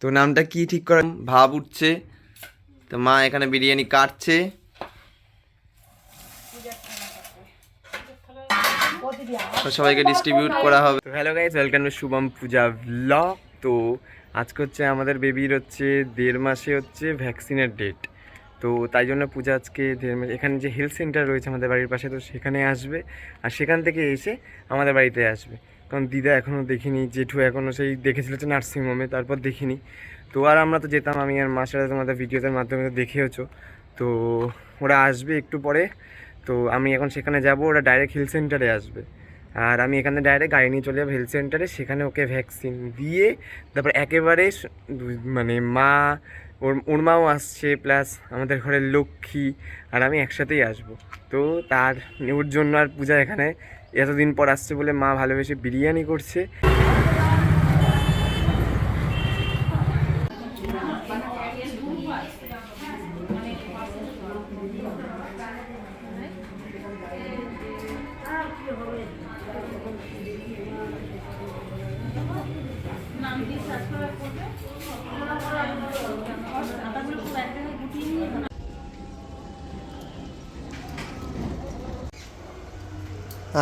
তো নামটা কি ঠিক করে ভাব উঠছে। তো মা এখানে বিরিয়ানি কাটছে। সবাইকে ডিস্ট্রিবিউট করা হবে। তো hello guys, welcome to Shubham Puja blog. তো আজকে হচ্ছে আমাদের বেবির হচ্ছে 1.5 মাসে হচ্ছে ভ্যাকসিনের ডেট। তো তাই জন্য পূজা আজকে 1.5 মাস এখানে যে হেলথ সেন্টার রয়েছে আমাদের বাড়ির পাশে, তো সেখানে আসবে। আর সেখান থেকে এসে আমাদের বাড়িতে আসবে, কারণ দিদা এখনও দেখিনি, জেঠু এখনও সেই দেখেছিল যে নার্সিংহোমে, তারপর দেখিনি। তো আর আমরা তো যেতাম, আমি আর মার সাথে তোমাদের ভিডিওদের মাধ্যমে তো দেখেওছো। তো ওরা আসবে একটু পরে। তো আমি এখন সেখানে যাব, ওরা ডাইরেক্ট হেলথ সেন্টারে আসবে। আর আমি এখানে ডাইরেক্ট গাড়ি নিয়ে চলে যাবো হেলথ সেন্টারে, সেখানে ওকে ভ্যাকসিন দিয়ে তারপর একেবারে মানে মা ওর মাও আসছে, প্লাস আমাদের ঘরের লক্ষ্মী আর আমি একসাথেই আসবো। তো তার ওর জন্য আর পূজা এখানে এতদিন পর আসছে বলে মা ভালোবেসে বিরিয়ানি করছে।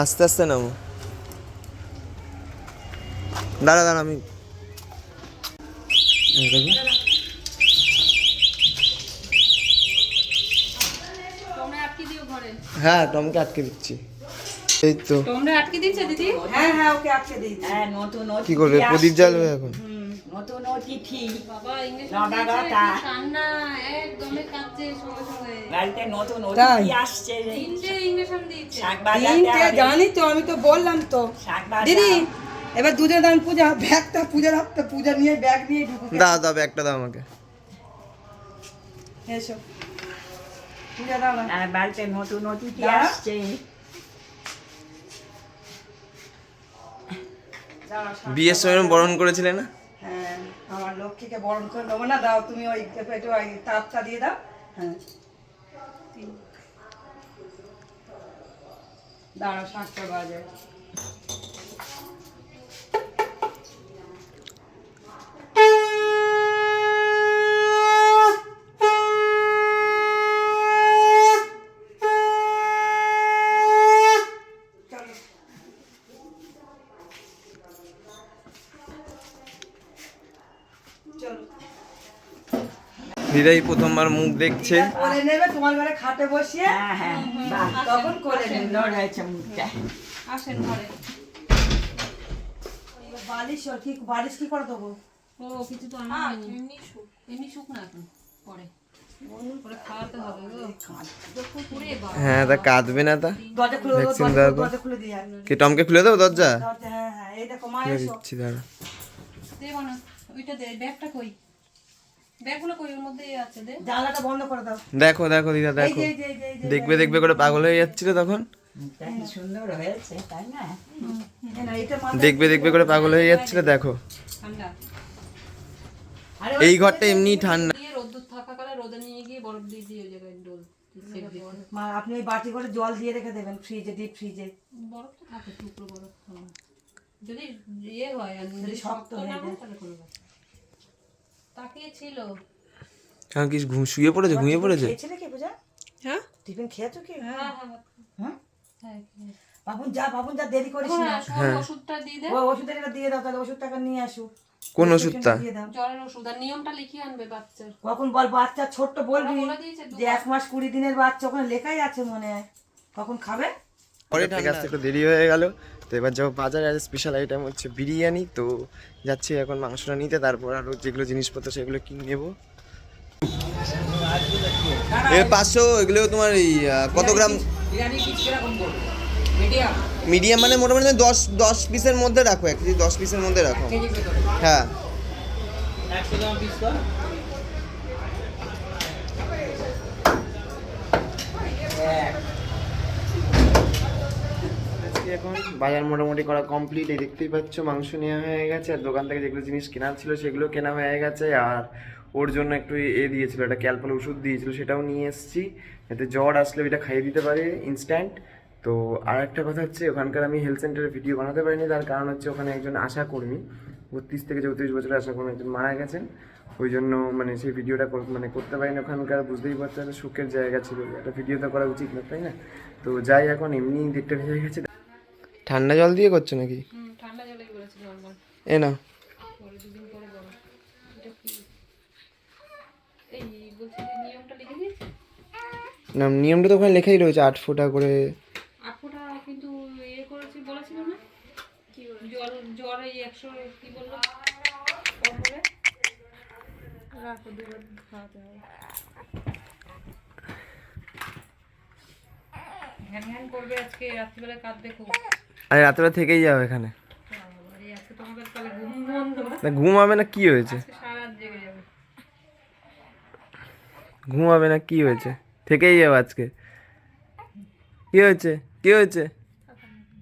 আস্তে আস্তে নামো, দাঁড়া দাঁড়া আমি হ্যাঁ টমকে আটকে দিচ্ছি। এই তো তোমরা আটকে দিয়েছো দিদি? হ্যাঁ হ্যাঁ ওকে আটকে দিয়েছি। হ্যাঁ নতুন কি করবে, প্রদীপ জ্বালবে এখন? নতুন অতিথি বাবা ইংলিশ নডাগাটা কান্না একদমে কাঁদছে সঙ্গে সঙ্গে। বাড়িতে নতুন অতিথি আসছে। তিনটে ইংলিশন দিয়েছে। তিনটে জানি তো, আমি তো বললাম তো দিদি। এবার দুধে দান পূজা ব্যাগটা পূজা রাখতে, পূজা নিয়ে ব্যাগ নিয়ে ঢুকো। দাও দাও ব্যাগটা দাও আমাকে। এসো পূজা দাও না। বাড়িতে নতুন অতিথি আসছে। বিয়ের সময় বরণ করেছিলে না? হ্যাঁ আমার লক্ষ্মীকে বরণ করে নেবো না। দাও তুমি ওই একটু ওই তাপটা দিয়ে দাও। হ্যাঁ দাঁড়াও 7টা বাজে। দিদাই প্রথমবার মুখ দেখছে। কোলে নেবে তোমার ঘরে খাটে বসিয়ে। হ্যাঁ হ্যাঁ তখন কোলে নেবে। লড়াইছে মুখটা। আসেন ঘরে। বালিশ ঠিক বালিশ কি করে দেবো? ও কিছু তো আনা হয়নি, এমনি শুক না এখন পরে পরে খাওয়াতে হবে গো। হ্যাঁ তা কাঁদবে না? তা দরজা খুলে দাও, ভ্যাকসিন দেওয়ার পর দরজা খুলে দিয়ে আয়। কি টমকে খুলে দেবো দরজা? হ্যাঁ হ্যাঁ এই দেখো মা খুলে এসো। দিচ্ছি, দাঁড়া। দেব না ওইটা দে, ব্যাগটা কই? ব্যাগগুলো কই? ওর মধ্যে আছে, দে। জানলাটা বন্ধ করে দাও। দেখো দেখো দিদা এই দেখো, যে এই যে এই যে দেখবে দেখবে করে পাগল হয়ে যাচ্ছিল তখন। সুন্দর হয়েছে তাই না? না এটা মাথায় দেখবে দেখবে করে পাগল হয়ে যাচ্ছিল, দেখো। ঠান্ডা। আরে এই ঘরটা এমনি ঠান্ডা। নিয়ে রোদ্দুর থাকাকালে রোদে নিয়ে গিয়ে বরফ দিয়ে দিয়ে ওই জায়গায় ডোল সেক দিতে। মা আপনি ওই বাটি করে জল দিয়ে রেখে দেবেন ফ্রিজে, ডিপ ফ্রিজে। বরফ তো থাকে, টুকরো বরফ। যদি ইয়ে হয় আর যদি শক্ত হয়ে না হয় যায়। তাহলে কোনো ব্যাপার। তাকিয়ে ছিল। এখন কি শুয়ে পড়েছে, ঘুমিয়ে পড়েছে? খেয়েছিলে কি পূজা? হ্যাঁ টিফিন খেয়েছো কি? হ্যাঁ হ্যাঁ হ্যাঁ হ্যাঁ। বাবুন যা দেরি করিস না। হ্যাঁ ওষুধটা দিয়ে দে। ওই ওষুধের এটা দিয়ে দাও, তাহলে ওষুধ টাকা নিয়ে আসো। কোন ওষুধটা? দিয়ে দাও। জ্বরের ওষুধ আর নিয়মটা লিখিয়ে আনবে বাচ্চার। কখন বল বাচ্চা ছোট্ট বলবি বলে দিয়েছে যে 1 মাস 20 দিনের বাচ্চা, ওখানে লেখাই আছে মনে হয় কখন খাবে। পরে ঠিক আছে, একটু দেরি হয়ে গেল। তো এবার যাবো বাজারে, আর স্পেশাল আইটেম হচ্ছে বিরিয়ানি। তো যাচ্ছি এখন মাংসটা নিতে, তারপর আরও যেগুলো জিনিসপত্র সেগুলো কিনে নেবো। 500 এগুলো তোমার এই কত গ্রাম? মিডিয়াম মানে মোটামুটি 10 পিসের মধ্যে রাখো, 10 পিসের মধ্যে রাখো। হ্যাঁ এখন বাজার মোটামুটি করা কমপ্লিট। এই দেখতেই পাচ্ছ মাংস নেওয়া হয়ে গেছে, আর দোকান থেকে যেগুলো জিনিস কেনার ছিল সেগুলো কেনা হয়ে গেছে। আর ওর জন্য একটু দিয়েছিল, একটা ক্যালপল ওষুধ দিয়েছিল, সেটাও নিয়ে এসেছি, যাতে জ্বর আসলে এটা খাইয়ে দিতে পারে ইনস্ট্যান্ট। তো আর একটা কথা হচ্ছে, ওখানকার আমি হেলথ সেন্টারে ভিডিও বানাতে পারিনি, তার কারণ হচ্ছে ওখানে একজন আশা কর্মী 32 থেকে 34 বছরের আশা কর্মী একজন মারা গেছেন। ওই জন্য মানে সেই ভিডিওটা করতে পারিনি। ওখানকার বুঝতেই পারছো একটা সুখের জায়গা ছিল, একটা ভিডিও তো করা উচিত না, তাই না? তো যাই, এখন এমনি দেখতে ভেজে গেছে। ঠান্ডা জল দিয়ে করছো নাকি? ঠান্ডা জলেই বলেছি নরমাল। এ না, পরে দুদিন পরে বলো। এটা কি এই বলছি যে নিয়মটা লিখে দিয়েছি? না নিয়মটা তো ওখানে লেখাই রয়েছে 8 ফোঁটা করে। 8 ফোঁটা কিন্তু করেছি বলেছিল না? কি জল জ্বর এই 100 কি বললো? তারপরে রাখো, দুবার খাওয়াতে হবে। ঘ্যান করবে আজকে, রাত্রিবেলা কাঁদবে খুব। আরে রাত্রে থেকেই যাও এখানে। এই আজকে তোমাদের তাহলে ঘুম বন্ধ। না ঘুমাবে না, কি হয়েছে? আজকে সারা রাত জেগে যাবে। ঘুমাবে না, কি হয়েছে? থেকেই যাও আজকে। কি হয়েছে? কি হয়েছে?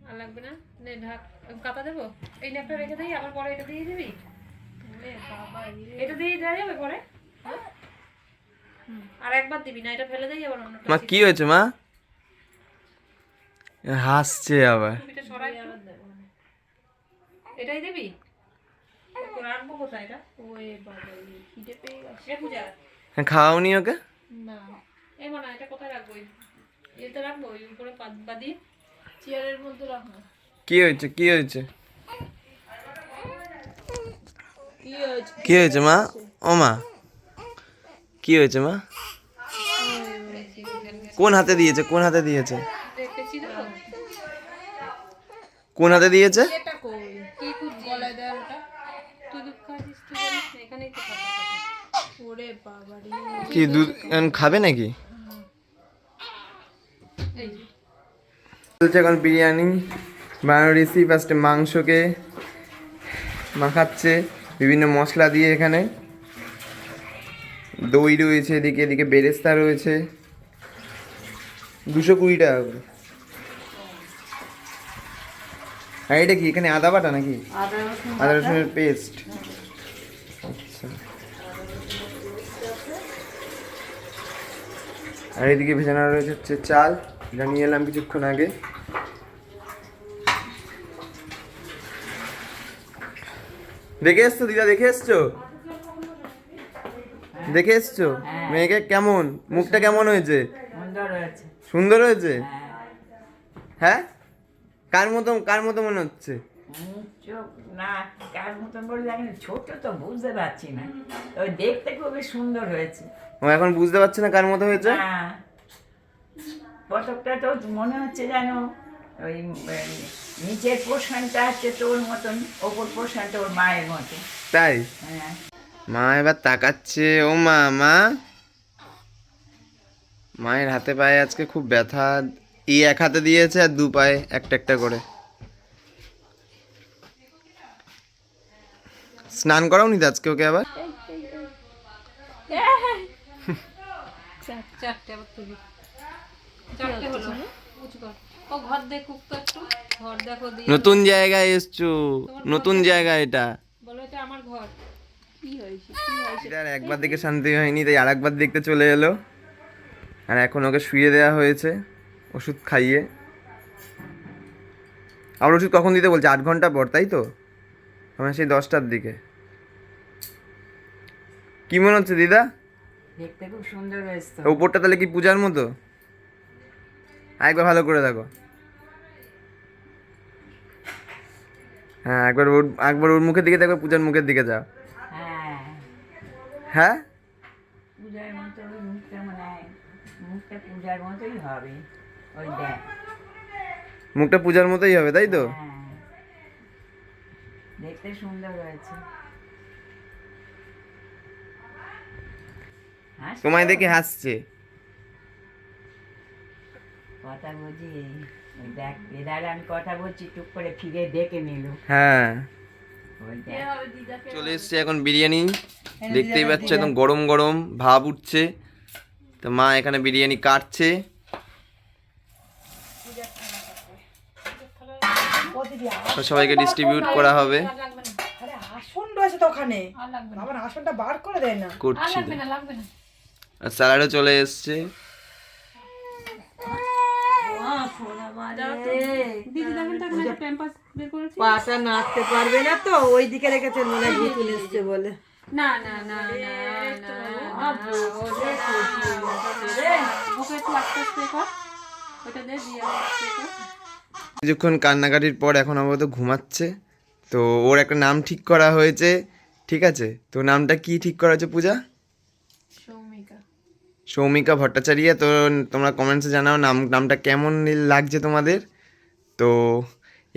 আর লাগবে না, নে ঢাক। কাতা দেবো? এই নেপটা রেখে দিই, আবার পরে এটা দিয়ে দিবি। এটা দিয়ে দেওয়া যাবে পরে? হ্যাঁ? আর একবার দিবি না, এটা ফেলে দেই আবার অন্যটা। মা কি হয়েছে মা? হাসছে আবার। এটা সরাই আবার দেবো। এটাই দিবি? রাখবো কোথায় এটা? ওই বাবা, খিদে পেয়ে গেছে। পূজা হ্যাঁ, খাওয়াওনি ওকে? না, এই মানে এটা কোথায় রাখবো? এতে রাখবো, ওই উপরে বাদিয়ে চেয়ারের মধ্যে রাখবো। কি হয়েছে? কি হয়েছে? কি হয়েছে মা? ও মা, কি হয়েছে মা? কোন হাতে দিয়েছে? কোন হাতে দিয়েছে? দেখেছি তো। কোন হাতে দিয়েছে? এটা কই? কি খুব গলায় দেয় ওটা? তুই দুধ খাচ্ছিস তো জানিস না, এখানেই তো খাতা থাকে। ওরে বাবা রে। কি দুধ খাবে নাকি? এই যে চলছে এখন বিরিয়ানি বানানোর রেসিপি। ফার্স্টে মাংসকে মাখাচ্ছে বিভিন্ন মশলা দিয়ে। এখানে দই রয়েছে, এদিকে এদিকে বেরেস্তা রয়েছে। 220 টাকা করে। আর এটা কি এখানে আদা বাটা নাকি? আদা রসুনের পেস্ট। আচ্ছা। আর এদিকে ভেজানো রয়েছে হচ্ছে চাল, এটা নিয়ে এলাম কিছুক্ষণ আগে। দেখে এসছো দিদা? দেখে এসছো? দেখে এসছো মেয়েকে? কেমন মুখটা কেমন হয়েছে? সুন্দর হয়েছে। হ্যাঁ, কার মতো মনে হচ্ছে? না, কার মতন বলে জানি না, ছোট তো বুঝতে পারছি না, ওই দেখতে খুবই সুন্দর হয়েছে। ও এখন বুঝতে পারছে না কার মতো হয়েছে? হ্যাঁ, কতকটা তো মনে হচ্ছে যেন ওই নিচের পোর্শনটা হচ্ছে তোর মতন, ওপর পোর্শনটা ওর মায়ের মতো। তাই? হ্যাঁ, মা এবার তাকাচ্ছে। ও মা, মা মায়ের হাতে পায়ে আজকে খুব ব্যথা। এই এক হাতে দিয়েছে আর 2 পায়ে একটা একটা করে। স্নান করাও নি আজকে ওকে আবার? চারটে আবার তুলি। চারটে হলো। উঁচু কর। ও ঘর দেখুক তো একটু। ঘর দেখো দিয়ে। নতুন জায়গায় এসছো, নতুন জায়গা এটা। বলো এটা আমার ঘর। কি হয়েছে? আর একবার দেখে শান্তি হয়নি, তাই আর একবার দেখতে চলে এলো। আর এখন ওকে শুয়ে দেওয়া হয়েছে ওষুধ খাইয়ে। আর ওষুধ কখন দিতে বলছে? 8 ঘন্টা পর, তাই তো? আমার সেই 10টার দিকে। কি মনে হচ্ছে দিদা? দেখতে খুব সুন্দর হয়েছে। উপরটা তাহলে কি পূজার মতো? একবার ভালো করে দেখো। হ্যাঁ, একবার ওর মুখের দিকে দেখো, পূজার মুখের দিকে যাও। হ্যাঁ, হ্যাঁ, পূজার মতো ওই মুখটা মনে হয়, মুখটা পূজার মতোই হবে। ওই দেখ, মুখটা পূজার মতোই হবে, তাই তো? হ্যাঁ, দেখতে সুন্দর হয়েছে। হাসছো? তোমায় দেখে হাসছে। কথা বুঝি, ওই দেখ এদার আমি কথা বলছি, টুক করে ফিরে ডেকে নিল। হ্যাঁ, ওই দেখ, চলে এসছে এখন বিরিয়ানি। দেখতেই পাচ্ছ একদম গরম গরম ভাব উঠছে। তো মা এখানে বিরিয়ানি কাটছে। তো সবাইকে ডিস্ট্রিবিউট করা হবে। আরে আসন রয়েছে তো ওখানে, আর লাগবে না। আমার আসনটা বার করে দেয় না। আর করছি। লাগবে না, লাগবে না। আর স্যালাডও চলে এসছে। সোনা মানে দিদি দেখেন তো এখানে একটা প্যাম্পাস বের করেছি। পাটা নাড়তে পারবে না তো ওই দিকে রেখেছে মনে হয় ভুতুল এসছে বলে। না না না না না ওকে একটু আস্তে আস্তে কর, ওটা দিয়ে দিয়ে আস্তে কর। কিছুক্ষণ কান্নাকাটির পর এখন আপাতত ঘুমাচ্ছে। তো ওর একটা নাম ঠিক করা হয়েছে, ঠিক আছে? তো নামটা কি ঠিক করা হয়েছে পূজা? সৌমিকা। সৌমিকা ভট্টাচার্য। তো তোমরা কমেন্টসে জানাও নামটা কেমন লাগছে তোমাদের। তো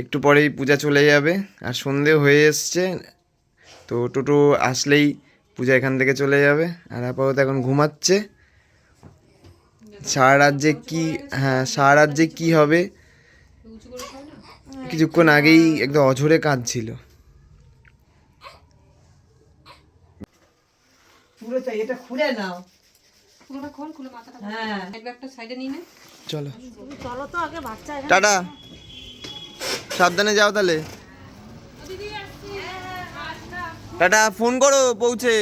একটু পরেই পূজা চলে যাবে আর সন্ধে হয়ে এসছে। তো টোটো আসলেই পূজা এখান থেকে চলে যাবে। আর আপাতত এখন ঘুমাচ্ছে। সারা রাত যে কি, হ্যাঁ সারা রাত যে কি হবে কিছুক্ষণ আগেই একদম অঝরে কাঁদছিল। পুরো চাই এটা খুলে নাও। পুরোটা খোল, খুলে মাথাটা হ্যাঁ এক একটা সাইডে নিয়ে নে। চলো চলো তো আগে বাচ্চা টাটা, সাবধানে যাও তাহলে। টাটা, ফোন করো পৌঁছে।